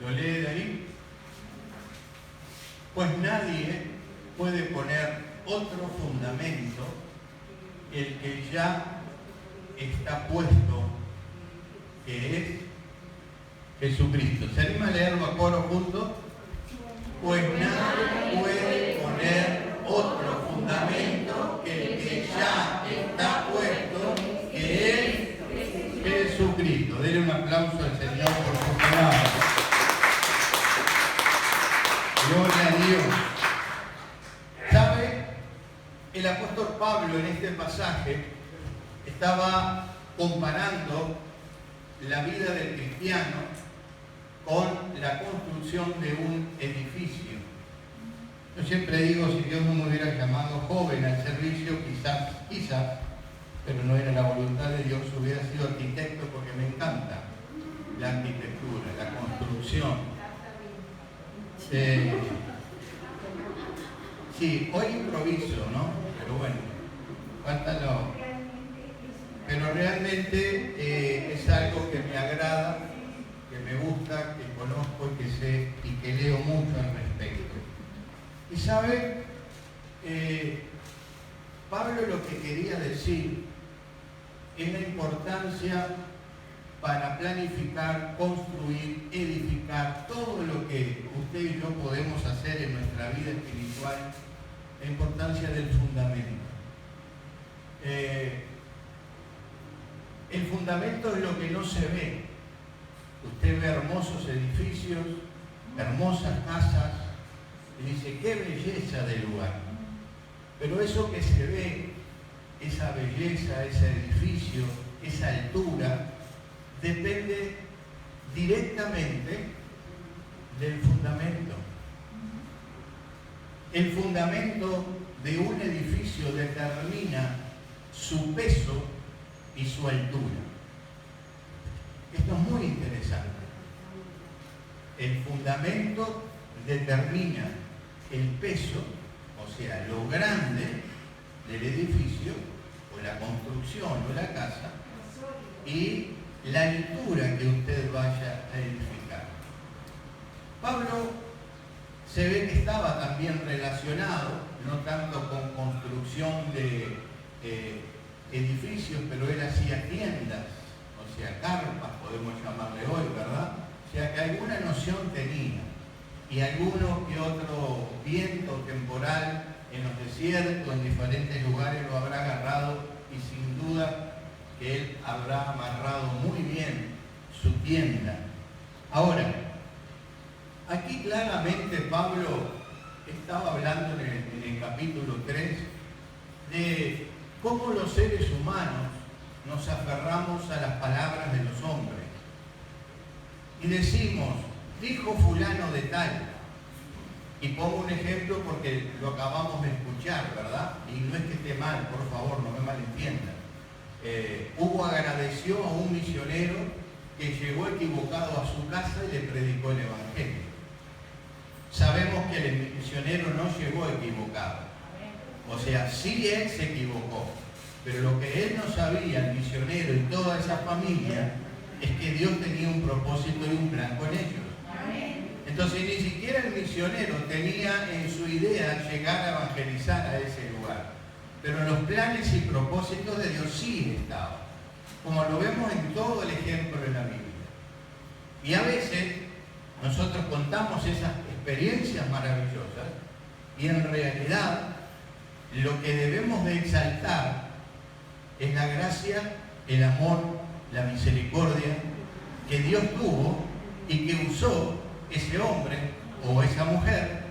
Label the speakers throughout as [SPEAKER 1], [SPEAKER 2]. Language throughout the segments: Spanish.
[SPEAKER 1] ¿Lo lee de ahí? Pues nadie puede poner otro fundamento que el que ya está puesto, que es Jesucristo. ¿Se anima a leerlo a coro juntos? Pues nadie puede poner otro fundamento que el que ya está puesto, que es Jesucristo. Denle un aplauso al Señor por su palabra. Gloria a Dios. ¿Sabe? El apóstol Pablo en este pasaje estaba comparando la vida del cristiano con la construcción de un edificio. Yo siempre digo, si Dios no me hubiera llamado joven al servicio, quizás, pero no era la voluntad de Dios, hubiera sido arquitecto, porque me encanta la arquitectura, la construcción. Sí, hoy improviso, ¿no? Pero bueno, falta pero realmente es algo que me agrada, que me gusta, que conozco y que sé y que leo mucho al respecto. Y sabe, Pablo lo que quería decir es la importancia para planificar, construir, edificar todo lo que usted y yo podemos hacer en nuestra vida espiritual, la importancia del fundamento. El fundamento es lo que no se ve. Usted ve hermosos edificios, hermosas casas, y dice, qué belleza de lugar. Pero eso que se ve, esa belleza, ese edificio, esa altura, depende directamente del fundamento. El fundamento de un edificio determina su peso y su altura. Esto es muy interesante. El fundamento determina el peso, o sea, lo grande del edificio, o la construcción, o la casa, y la altura que usted vaya a edificar. Pablo se ve que estaba también relacionado, no tanto con construcción de edificios, pero él hacía tiendas, o sea, carpas, podemos llamarle hoy, ¿verdad? O sea, que alguna noción tenía, y alguno que otro viento temporal en los desiertos, en diferentes lugares, lo habrá agarrado, y sin duda que él habrá amarrado muy bien su tienda. Ahora, aquí claramente Pablo estaba hablando en el capítulo 3 de cómo los seres humanos nos aferramos a las palabras de los hombres. Y decimos, dijo fulano de tal, y pongo un ejemplo porque lo acabamos de escuchar, ¿verdad? Y no es que esté mal, por favor, no me malentiendan. Hugo agradeció a un misionero que llegó equivocado a su casa y le predicó el Evangelio. Sabemos que el misionero no llegó equivocado. O sea, sí él se equivocó, pero lo que él no sabía, el misionero y toda esa familia, es que Dios tenía un propósito y un plan con ellos. Entonces ni siquiera el misionero tenía en su idea llegar a evangelizar a ese lugar. Pero los planes y propósitos de Dios sí estaban, como lo vemos en todo el ejemplo de la Biblia. Y a veces nosotros contamos esas experiencias maravillosas y en realidad lo que debemos de exaltar es la gracia, el amor, la misericordia que Dios tuvo y que usó ese hombre o esa mujer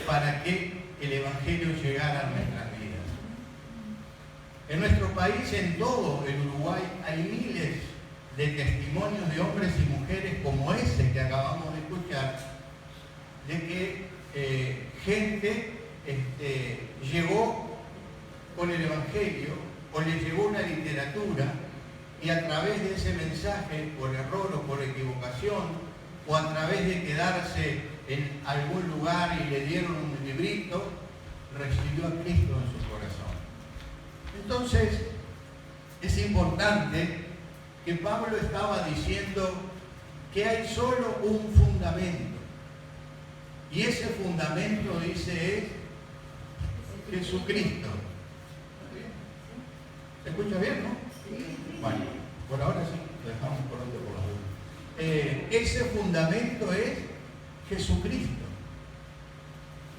[SPEAKER 1] para que el Evangelio llegara a nuestras vidas. En nuestro país, en todo el Uruguay, hay miles de testimonios de hombres y mujeres como ese que acabamos de escuchar, de que gente llegó con el Evangelio o le llegó una literatura y a través de ese mensaje, por error o por equivocación, o a través de quedarse en algún lugar y le dieron un librito, recibió a Cristo en su corazón. Entonces, es importante que Pablo estaba diciendo que hay solo un fundamento. Y ese fundamento, dice, es Jesucristo. ¿Se escucha bien, no? Bueno, por ahora sí, lo dejamos por otro por la duda. Ese fundamento es Jesucristo.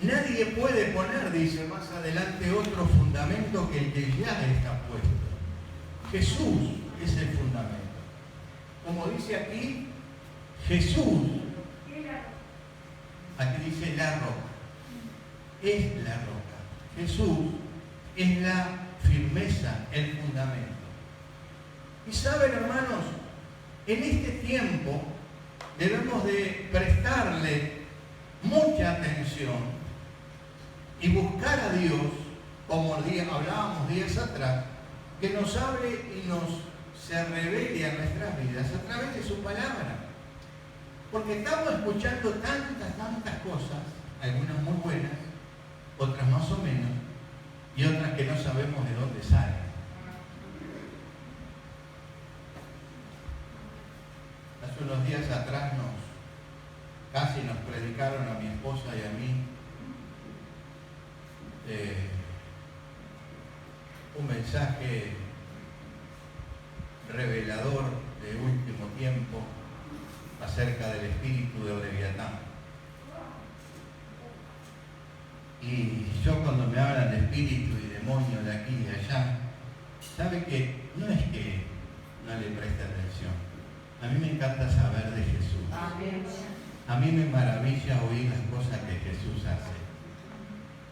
[SPEAKER 1] Nadie puede poner, dice más adelante, otro fundamento que el que ya está puesto. Jesús es el fundamento. Como dice aquí, Jesús, aquí dice la roca, es la roca. Jesús es la firmeza, el fundamento. Y saben, hermanos, en este tiempo debemos de prestarle mucha atención y buscar a Dios, como hablábamos días atrás, que nos hable y se revele a nuestras vidas a través de su palabra. Porque estamos escuchando tantas cosas, algunas muy buenas, otras más o menos, y otras que no sabemos de dónde salen. Hace unos días atrás casi nos predicaron a mi esposa y a mí un mensaje revelador de último tiempo acerca del espíritu de Leviatán. Y yo, cuando me hablan de espíritu y demonio de aquí y de allá, sabe que no es que no le preste atención. A mí me encanta saber de Jesús. A mí me maravilla oír las cosas que Jesús hace.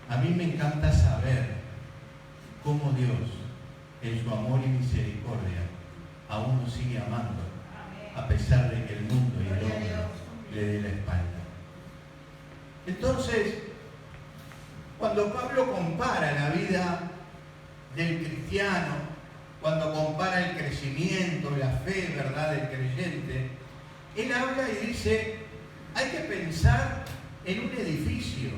[SPEAKER 1] A mí me encanta saber cómo Dios, en su amor y misericordia, aún nos sigue amando, a pesar de que el mundo y el hombre le dé la espalda. Entonces, cuando Pablo compara la vida del cristiano, cuando compara el crecimiento, la fe, ¿verdad?, del creyente, él habla y dice, hay que pensar en un edificio,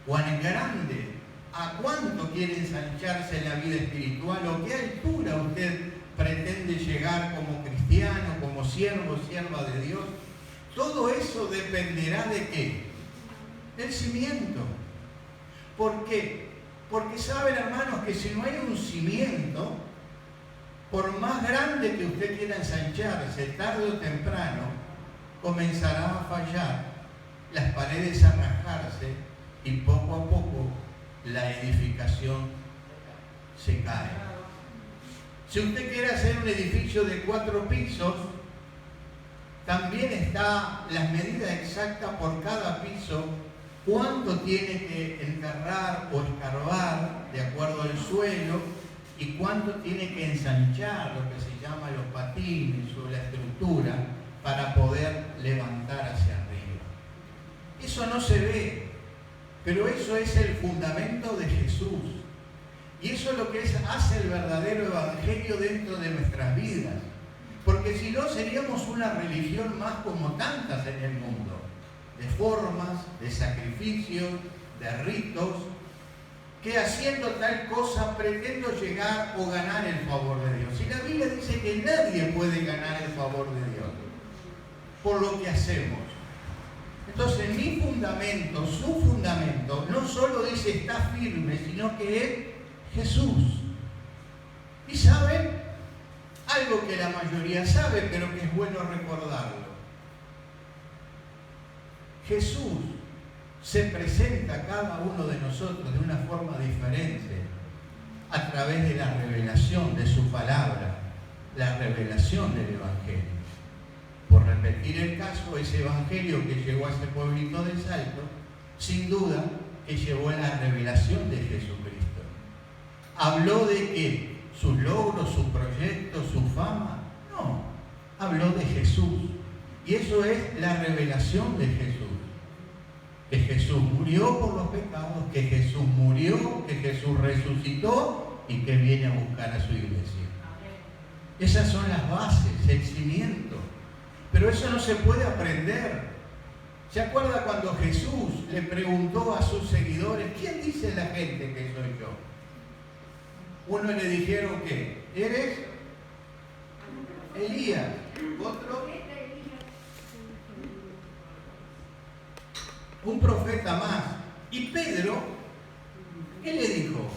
[SPEAKER 1] cuán grande, a cuánto quiere ensancharse en la vida espiritual, o qué altura usted pretende llegar como cristiano, como siervo, sierva de Dios. Todo eso dependerá de ¿qué? Del cimiento. ¿Por qué? Porque saben, hermanos, que si no hay un cimiento, por más grande que usted quiera ensancharse, tarde o temprano, comenzará a fallar, las paredes a rajarse y poco a poco la edificación se cae. Si usted quiere hacer un edificio de 4 pisos, también está las medidas exactas por cada piso, cuánto tiene que enterrar o escarbar de acuerdo al suelo y cuánto tiene que ensanchar, lo que se llama los patines o la estructura, para poder levantar hacia arriba. Eso no se ve, pero eso es el fundamento de Jesús. Y eso es lo que hace el verdadero evangelio dentro de nuestras vidas. Porque si no, seríamos una religión más como tantas en el mundo, de formas, de sacrificios, de ritos, que haciendo tal cosa pretendo llegar o ganar el favor de Dios. Y la Biblia dice que nadie puede ganar el favor de Dios por lo que hacemos. Entonces, mi fundamento, su fundamento, no solo dice está firme, sino que es Jesús. ¿Y saben? Algo que la mayoría sabe, pero que es bueno recordarlo. Jesús se presenta a cada uno de nosotros de una forma diferente a través de la revelación de su palabra, la revelación del Evangelio. Por repetir el caso, ese Evangelio que llegó a ese pueblito de Salto, sin duda que llevó a la revelación de Jesucristo. ¿Habló de qué? ¿Sus logros, sus proyectos, su fama? No, habló de Jesús. Y eso es la revelación de Jesús. Que Jesús murió por los pecados, que Jesús murió, que Jesús resucitó y que viene a buscar a su iglesia. Esas son las bases, el cimiento. Pero eso no se puede aprender. ¿Se acuerda cuando Jesús le preguntó a sus seguidores, ¿quién dice la gente que soy yo? Uno le dijeron que eres Elías, otro un profeta más. Y Pedro, ¿qué le dijo?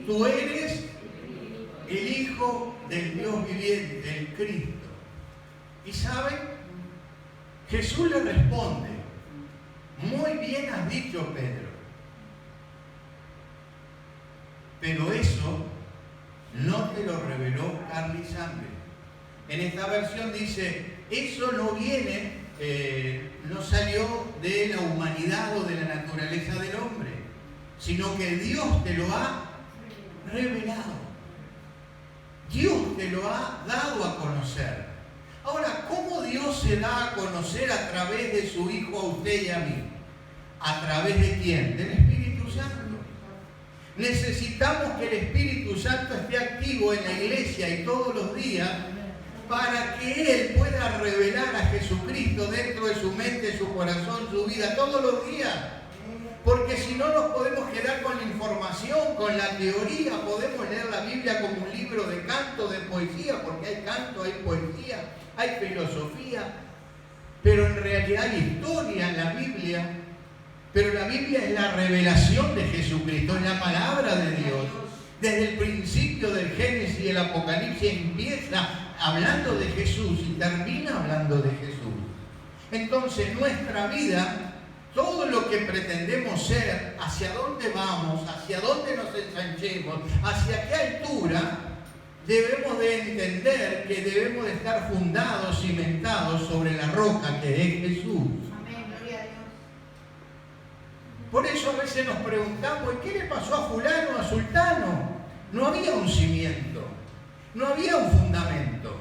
[SPEAKER 1] Tú eres el Hijo del Dios viviente, del Cristo. ¿Y saben? Jesús le responde, muy bien has dicho, Pedro, pero eso no te lo reveló carne y sangre. En esta versión dice, eso no viene, no salió de la humanidad o de la naturaleza del hombre, sino que Dios te lo ha revelado. Dios te lo ha dado a conocer. Ahora, ¿cómo Dios se da a conocer a través de su Hijo a usted y a mí? ¿A través de quién? Del Espíritu Santo. Necesitamos que el Espíritu Santo esté activo en la iglesia y todos los días para que Él pueda revelar a Jesucristo dentro de su mente, su corazón, su vida, todos los días. Porque si no nos podemos quedar con la información, con la teoría, podemos leer la Biblia como un libro de canto, de poesía, porque hay canto, hay poesía, hay filosofía, pero en realidad hay historia en la Biblia. Pero la Biblia es la revelación de Jesucristo, es la palabra de Dios. Desde el principio del Génesis y el Apocalipsis empieza hablando de Jesús y termina hablando de Jesús. Entonces nuestra vida, todo lo que pretendemos ser, hacia dónde vamos, hacia dónde nos ensanchemos, hacia qué altura, debemos de entender que debemos de estar fundados, cimentados sobre la roca que es Jesús. Por eso a veces nos preguntamos, ¿y qué le pasó a fulano, a sultano? No había un cimiento, no había un fundamento.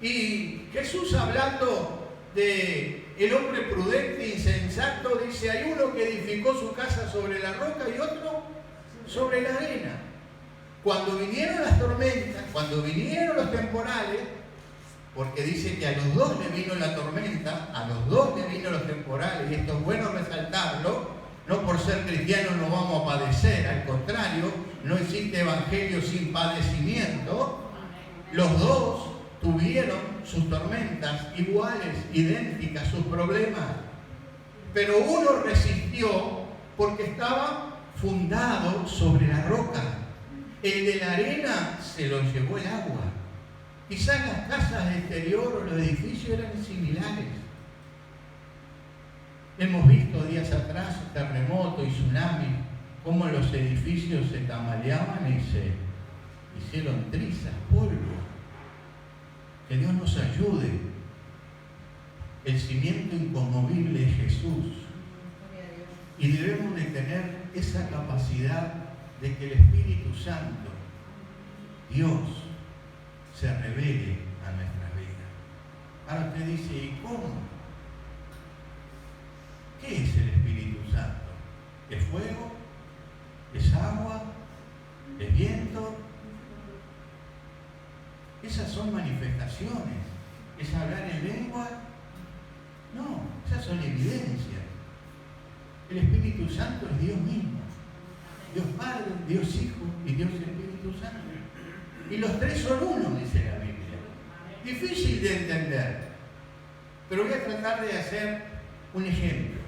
[SPEAKER 1] Y Jesús, hablando de el hombre prudente e insensato, dice, hay uno que edificó su casa sobre la roca y otro sobre la arena. Cuando vinieron las tormentas, cuando vinieron los temporales, porque dice que a los dos le vino la tormenta, a los dos le vino los temporales, y esto es bueno resaltarlo, no por ser cristianos no vamos a padecer, al contrario, no existe evangelio sin padecimiento. Los dos tuvieron sus tormentas iguales, idénticas, sus problemas, pero uno resistió porque estaba fundado sobre la roca. El de la arena se lo llevó el agua. Quizás las casas exterior o los edificios eran similares. Hemos visto días atrás terremotos y tsunamis, cómo los edificios se tambaleaban y se hicieron trizas, polvo. Que Dios nos ayude. El cimiento inconmovible es Jesús. Y debemos de tener esa capacidad de que el Espíritu Santo, Dios, se revele a nuestras vidas. Ahora usted dice, ¿y cómo? ¿Qué es el Espíritu Santo? ¿Es fuego? ¿Es agua? ¿Es viento? Esas son manifestaciones. ¿Es hablar en lengua? No, esas son evidencias. El Espíritu Santo es Dios mismo. Dios Padre, Dios Hijo y Dios Espíritu Santo. Y los tres son uno, dice la Biblia. Difícil de entender, pero voy a tratar de hacer un ejemplo.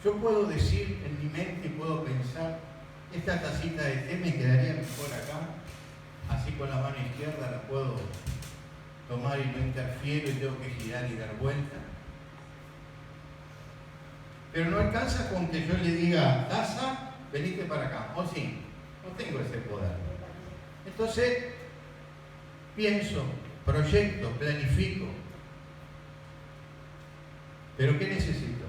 [SPEAKER 1] Yo puedo decir en mi mente y puedo pensar, esta tacita de té me quedaría mejor acá, así con la mano izquierda la puedo tomar y no interfiero y tengo que girar y dar vuelta. Pero no alcanza con que yo le diga, taza, venite para acá, o sí. No tengo ese poder. Entonces, pienso, proyecto, planifico. ¿Pero qué necesito?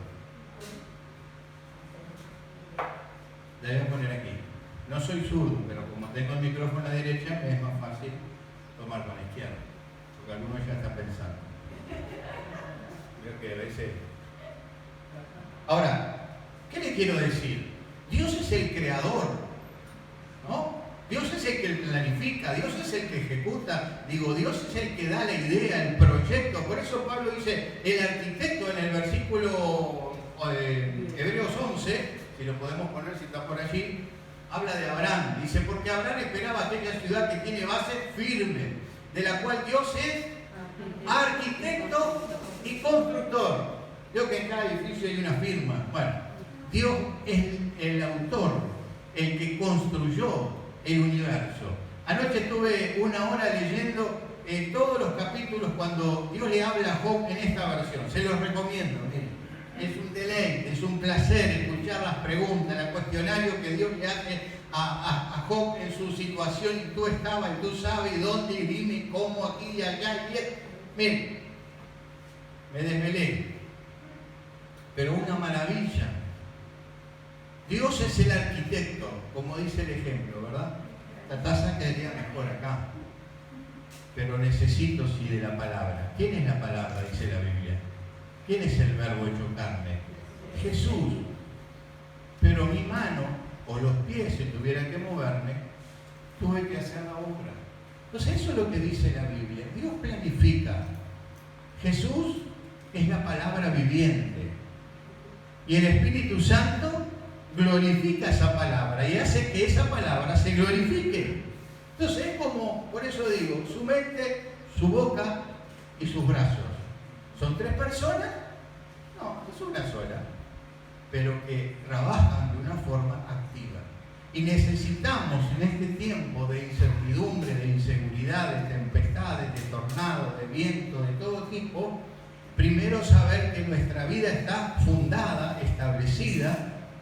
[SPEAKER 1] La voy a poner aquí. No soy zurdo, pero como tengo el micrófono a la derecha, me es más fácil tomar con la izquierda. Porque algunos ya están pensando. Veo que a veces... Ahora, ¿qué le quiero decir? Dios es el creador. ¿No? Dios es el que planifica, Dios es el que ejecuta, Dios es el que da la idea, el proyecto. Por eso Pablo dice, el arquitecto en el versículo Hebreos 11, si lo podemos poner si está por allí, habla de Abraham. Dice, porque Abraham esperaba aquella ciudad que tiene base firme, de la cual Dios es Arquitecto y constructor. Creo que en cada edificio hay una firma. Bueno, Dios es el autor, el que construyó el universo. Anoche estuve una hora leyendo todos los capítulos cuando Dios le habla a Job en esta versión. Se los recomiendo. Miren. Es un deleite, es un placer escuchar las preguntas, el cuestionario que Dios le hace a Job en su situación. Y tú estabas, y tú sabes dónde, y dime cómo, aquí y allá. Miren, me desvelé. Pero una maravilla. Dios es el arquitecto, como dice el ejemplo, ¿verdad? La taza quedaría mejor acá. Pero necesito, sí, de la palabra. ¿Quién es la palabra? Dice la Biblia. ¿Quién es el verbo hecho carne? Jesús. Pero mi mano o los pies, si tuviera que moverme, tuve que hacer la obra. Entonces eso es lo que dice la Biblia. Dios planifica. Jesús es la palabra viviente. Y el Espíritu Santo glorifica esa palabra y hace que esa palabra se glorifique. Entonces es como, por eso digo, su mente, su boca y sus brazos. ¿Son tres personas? No, es una sola, pero que trabajan de una forma activa. Y necesitamos en este tiempo de incertidumbre, de inseguridad, de tempestades, de tornados, de viento, de todo tipo, primero saber que nuestra vida está fundada, establecida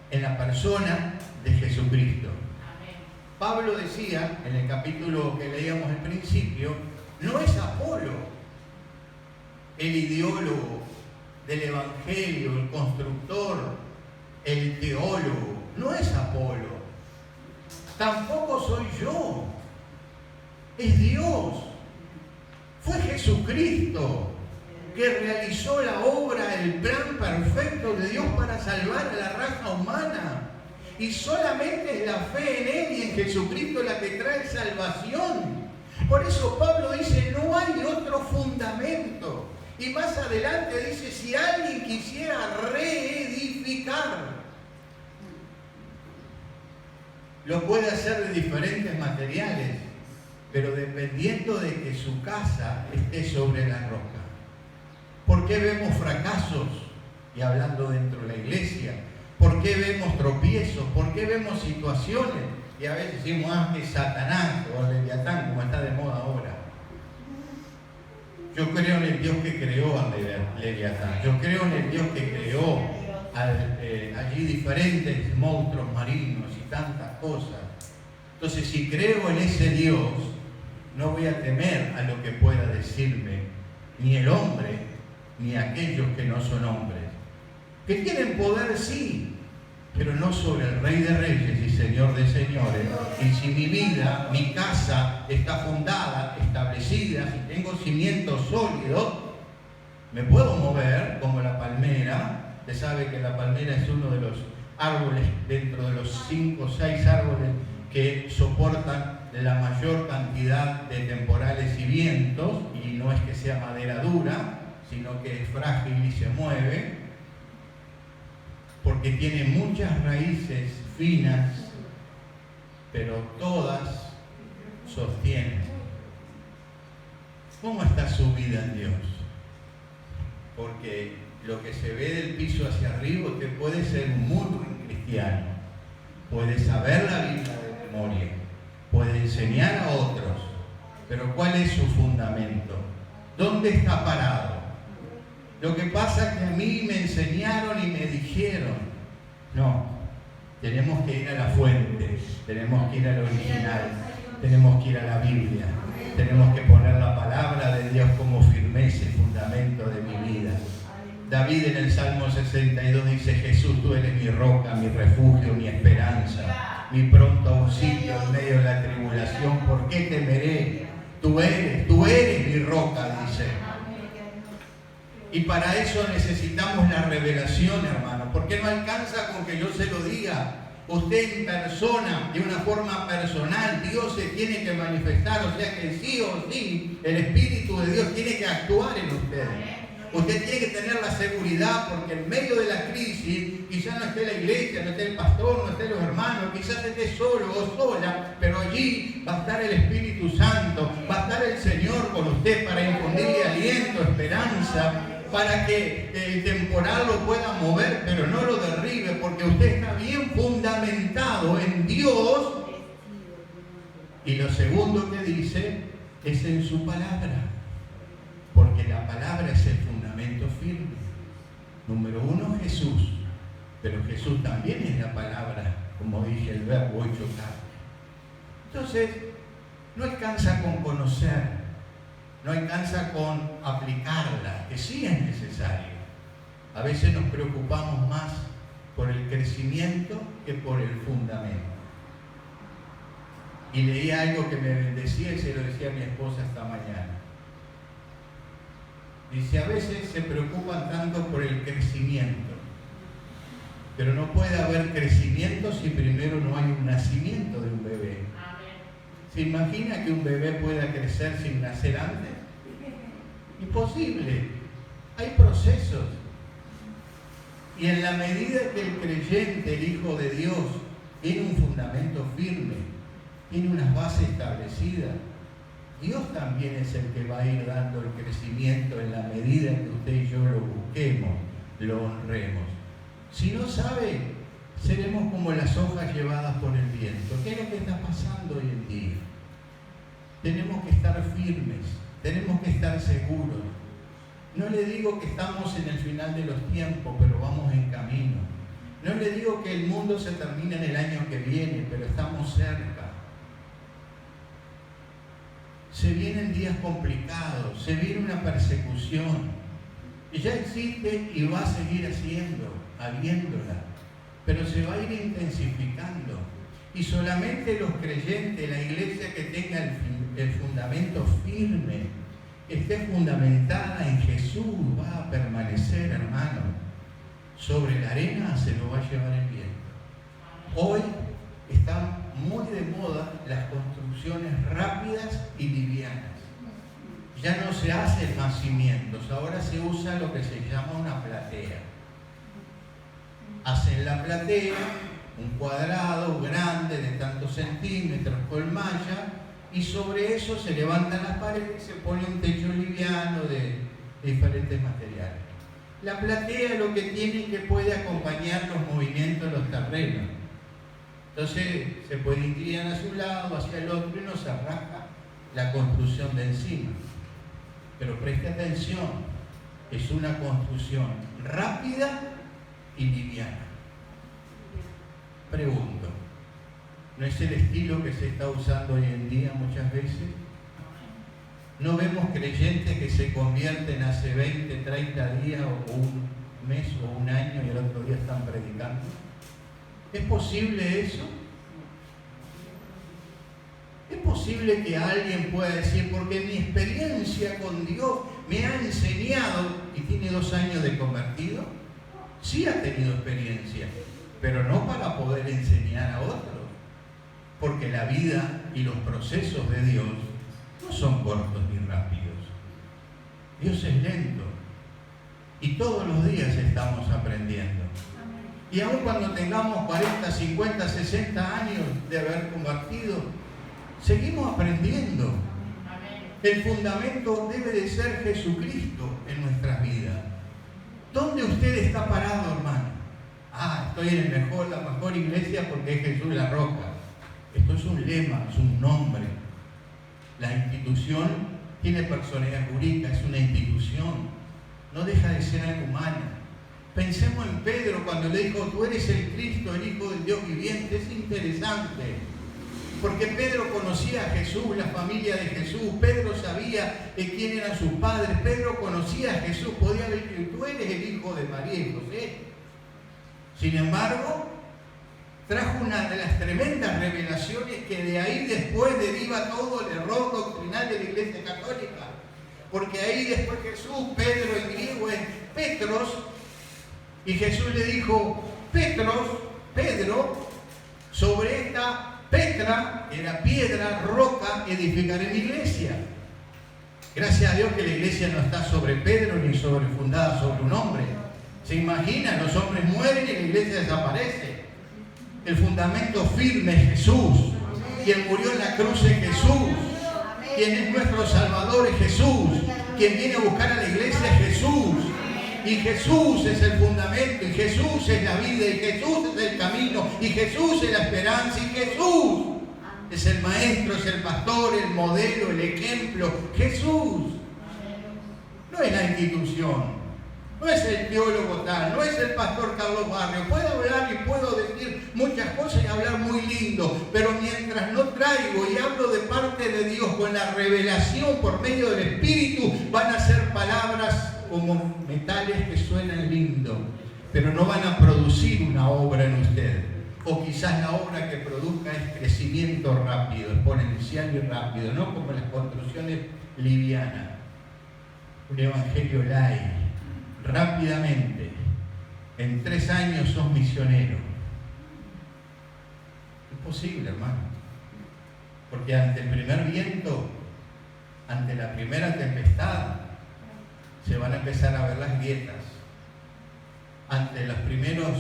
[SPEAKER 1] en la persona de Jesucristo. Amén. Pablo decía en el capítulo que leíamos al principio, no es Apolo el ideólogo del Evangelio, el constructor, el teólogo, no es Apolo. Tampoco soy yo. Es Dios. Fue Jesucristo que realizó la obra, el plan perfecto de Dios para salvar a la raza humana. Y solamente es la fe en Él y en Jesucristo la que trae salvación. Por eso Pablo dice, no hay otro fundamento. Y más adelante dice, si alguien quisiera reedificar, lo puede hacer de diferentes materiales, pero dependiendo de que su casa esté sobre la roca. ¿Por qué vemos fracasos? Y hablando dentro de la iglesia, ¿por qué vemos tropiezos? ¿Por qué vemos situaciones? Y a veces decimos, que Satanás o Leviatán, como está de moda ahora. Yo creo en el Dios que creó a Leviatán. Yo creo en el Dios que creó allí diferentes monstruos marinos y tantas cosas. Entonces, si creo en ese Dios, no voy a temer a lo que pueda decirme ni el hombre, ni aquellos que no son hombres. Que tienen poder, sí, pero no sobre el Rey de Reyes y Señor de Señores. Y si mi vida, mi casa está fundada, establecida, si tengo cimientos sólidos, me puedo mover como la palmera. Usted sabe que la palmera es uno de los árboles, dentro de los 5 o 6 árboles que soportan la mayor cantidad de temporales y vientos, y no es que sea madera dura, sino que es frágil y se mueve, porque tiene muchas raíces finas, pero todas sostienen. ¿Cómo está su vida en Dios? Porque lo que se ve del piso hacia arriba, usted puede ser un muy buen cristiano, puede saber la Biblia de memoria, puede enseñar a otros, pero ¿cuál es su fundamento? ¿Dónde está parado? Lo que pasa es que a mí me enseñaron y me dijeron, no, tenemos que ir a la fuente, tenemos que ir al original, tenemos que ir a la Biblia, tenemos que poner la palabra de Dios como firmeza y fundamento de mi vida. David en el Salmo 62 dice, Jesús, tú eres mi roca, mi refugio, mi esperanza, mi pronto auxilio en medio de la tribulación. ¿Por qué temeré? Tú eres mi roca, dice. Y para eso necesitamos la revelación, hermano, porque no alcanza con que yo se lo diga. Usted en persona, de una forma personal, Dios se tiene que manifestar, o sea que sí o sí, el Espíritu de Dios tiene que actuar en usted. Usted tiene que tener la seguridad, porque en medio de la crisis, quizás no esté la iglesia, no esté el pastor, no esté los hermanos, quizás esté solo o sola, pero allí va a estar el Espíritu Santo, va a estar el Señor con usted para infundirle su esperanza, para que el temporal lo pueda mover, pero no lo derribe, porque usted está bien fundamentado en Dios. Y lo segundo que dice es en su palabra, porque la palabra es el fundamento firme. Número uno, Jesús, pero Jesús también es la palabra, como dije, el verbo hecho carne. Entonces, no alcanza con conocer, no alcanza con aplicarla, que sí es necesario. A veces nos preocupamos más por el crecimiento que por el fundamento. Y leí algo que me bendecía y se lo decía a mi esposa esta mañana. Dice, a veces se preocupan tanto por el crecimiento, pero no puede haber crecimiento si primero no hay un nacimiento de un bebé. ¿Se imagina que un bebé pueda crecer sin nacer antes? Imposible. Hay procesos. Y en la medida que el creyente, el Hijo de Dios, tiene un fundamento firme, tiene unas bases establecidas, Dios también es el que va a ir dando el crecimiento en la medida que usted y yo lo busquemos, lo honremos. Si no sabe, seremos como las hojas llevadas por el viento. ¿Qué es lo que está pasando hoy en día? Tenemos que estar firmes, tenemos que estar seguros. No le digo que estamos en el final de los tiempos, pero vamos en camino. No le digo que el mundo se termina en el año que viene, pero estamos cerca. Se vienen días complicados, se viene una persecución. Y ya existe y va a seguir habiéndola, pero se va a ir intensificando. Y solamente los creyentes, la iglesia que tenga el fundamento firme, que esté fundamentada en Jesús, va a permanecer, hermano. Sobre la arena se lo va a llevar el viento. Hoy están muy de moda las construcciones rápidas y livianas. Ya no se hacen más cimientos, ahora se usa lo que se llama una platea. Hacen la platea, un cuadrado grande de tantos centímetros con malla, y sobre eso se levantan las paredes y se pone un techo liviano de diferentes materiales. La platea lo que tiene es que puede acompañar los movimientos de los terrenos. Entonces se puede inclinar hacia un lado, hacia el otro, y no se rasga la construcción de encima. Pero preste atención, es una construcción rápida y liviana. Pregunto, ¿no es el estilo que se está usando hoy en día muchas veces? ¿No vemos creyentes que se convierten hace 20, 30 días o un mes o un año y el otro día están predicando? ¿Es posible eso? ¿Es posible que alguien pueda decir, porque mi experiencia con Dios me ha enseñado, y tiene 2 años de convertido? Sí ha tenido experiencia, pero no para poder enseñar a otros, porque la vida y los procesos de Dios no son cortos ni rápidos. Dios es lento y todos los días estamos aprendiendo. Y aun cuando tengamos 40, 50, 60 años de haber convertido, seguimos aprendiendo. El fundamento debe de ser Jesucristo en nuestras vidas. ¿Dónde usted está parado, hermano? Estoy en la mejor iglesia porque es Jesús la roca. Esto es un lema, es un nombre. La institución tiene personalidad jurídica, es una institución. No deja de ser algo humano. Pensemos en Pedro cuando le dijo, tú eres el Cristo, el Hijo del Dios viviente. Es interesante, porque Pedro conocía a Jesús, la familia de Jesús. Pedro sabía quién eran sus padres. Pedro conocía a Jesús, podía decir, tú eres el hijo de María y José. Sin embargo, trajo una de las tremendas revelaciones que de ahí después deriva todo el error doctrinal de la Iglesia Católica. Porque ahí después Jesús, Pedro en griego es Petros, y Jesús le dijo, Pedro, sobre esta Petra, que era piedra, roca, edificaré mi iglesia. Gracias a Dios que la iglesia no está sobre Pedro ni fundada sobre un hombre. ¿Se imaginan? Los hombres mueren y la iglesia desaparece. El fundamento firme es Jesús. Quien murió en la cruz es Jesús. Quien es nuestro Salvador es Jesús. quien viene a buscar a la iglesia es Jesús. Y Jesús es el fundamento, y Jesús es la vida, y Jesús es el camino, y Jesús es la esperanza, y Jesús es el maestro, es el pastor, el modelo, el ejemplo. Jesús. No es la institución. No es el teólogo tal, no es el pastor Carlos Barrio. Puedo hablar y puedo decir muchas cosas y hablar muy lindo, pero mientras no traigo y hablo de parte de Dios con la revelación por medio del Espíritu, van a ser palabras como metales que suenan lindo, pero no van a producir una obra en usted. O quizás la obra que produzca es crecimiento rápido, exponencial y rápido, no como las construcciones livianas. Un evangelio light. Rápidamente, en 3 años sos misionero. Es posible, hermano. Porque ante el primer viento, ante la primera tempestad, se van a empezar a ver las grietas. Ante los primeros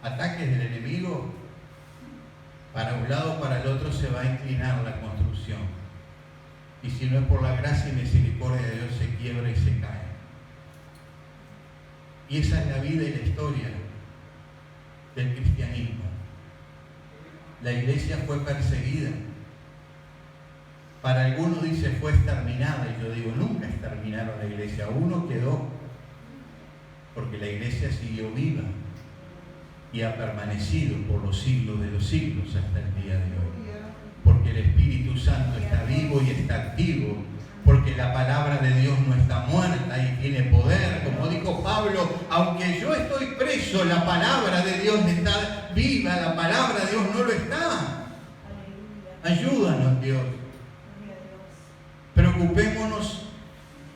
[SPEAKER 1] ataques del enemigo, para un lado o para el otro se va a inclinar la construcción. Y si no es por la gracia y misericordia de Dios, se quiebra y se cae. Y esa es la vida y la historia del cristianismo. La iglesia fue perseguida. Para algunos dice fue exterminada, y yo digo, nunca exterminaron la iglesia. Uno quedó, porque la iglesia siguió viva y ha permanecido por los siglos de los siglos hasta el día de hoy. Porque el Espíritu Santo está vivo y está activo. Porque la palabra de Dios no está muerta y tiene poder. Como dijo Pablo, aunque yo estoy preso, la palabra de Dios está viva, la palabra de Dios no lo está. Ayúdanos, Dios. Preocupémonos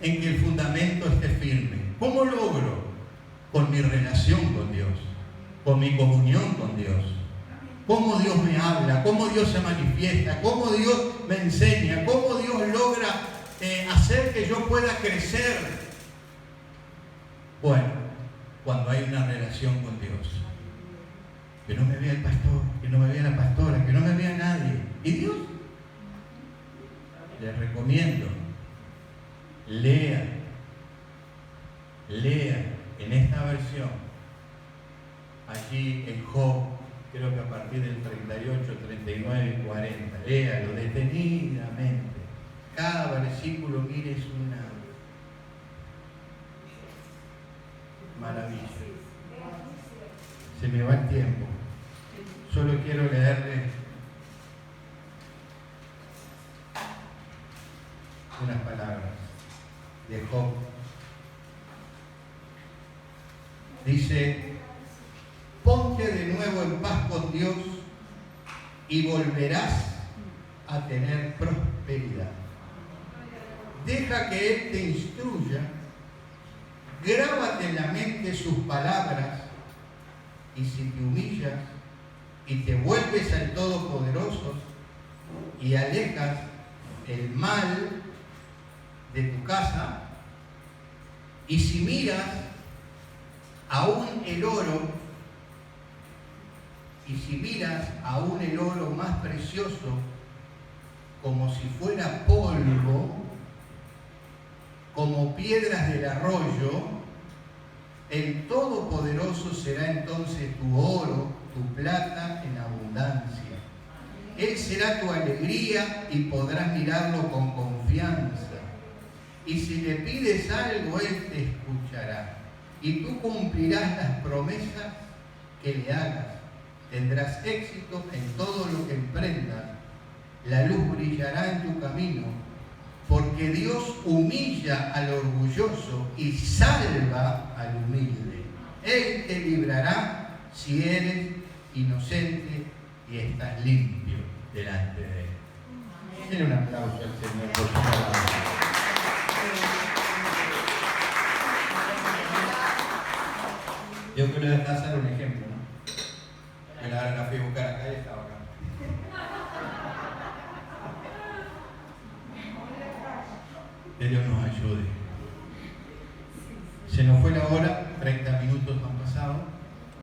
[SPEAKER 1] en que el fundamento esté firme. ¿Cómo logro? Con mi relación con Dios, con mi comunión con Dios. Cómo Dios me habla, cómo Dios se manifiesta, cómo Dios me enseña, cómo Dios logra hacer que yo pueda crecer. Bueno, cuando hay una relación con Dios, que no me vea el pastor, que no me vea la pastora, que no me vea nadie. ¿Y Dios? Les recomiendo, lea en esta versión, allí en Job, creo que a partir del 38, 39 y 40, léalo detenidamente. Cada versículo, mire, es una maravilla. Se me va el tiempo. Solo quiero leerle unas palabras de Job. Dice: ponte de nuevo en paz con Dios y volverás a tener prosperidad. Deja que Él te instruya, grábate en la mente sus palabras, y si te humillas y te vuelves al Todopoderoso y alejas el mal de tu casa, y si miras aún el oro, más precioso, como si fuera polvo, como piedras del arroyo, el Todopoderoso será entonces tu oro, tu plata en abundancia. Él será tu alegría y podrás mirarlo con confianza. Y si le pides algo, Él te escuchará. Y tú cumplirás las promesas que le hagas. Tendrás éxito en todo lo que emprendas. La luz brillará en tu camino, porque Dios humilla al orgulloso y salva al humilde. Él te librará si eres inocente y estás limpio delante de Él. Denle un aplauso al Señor por su palabra. Yo quiero dar un ejemplo, ¿no? Que la fui a buscar acá y estaba acá. Que Dios nos ayude.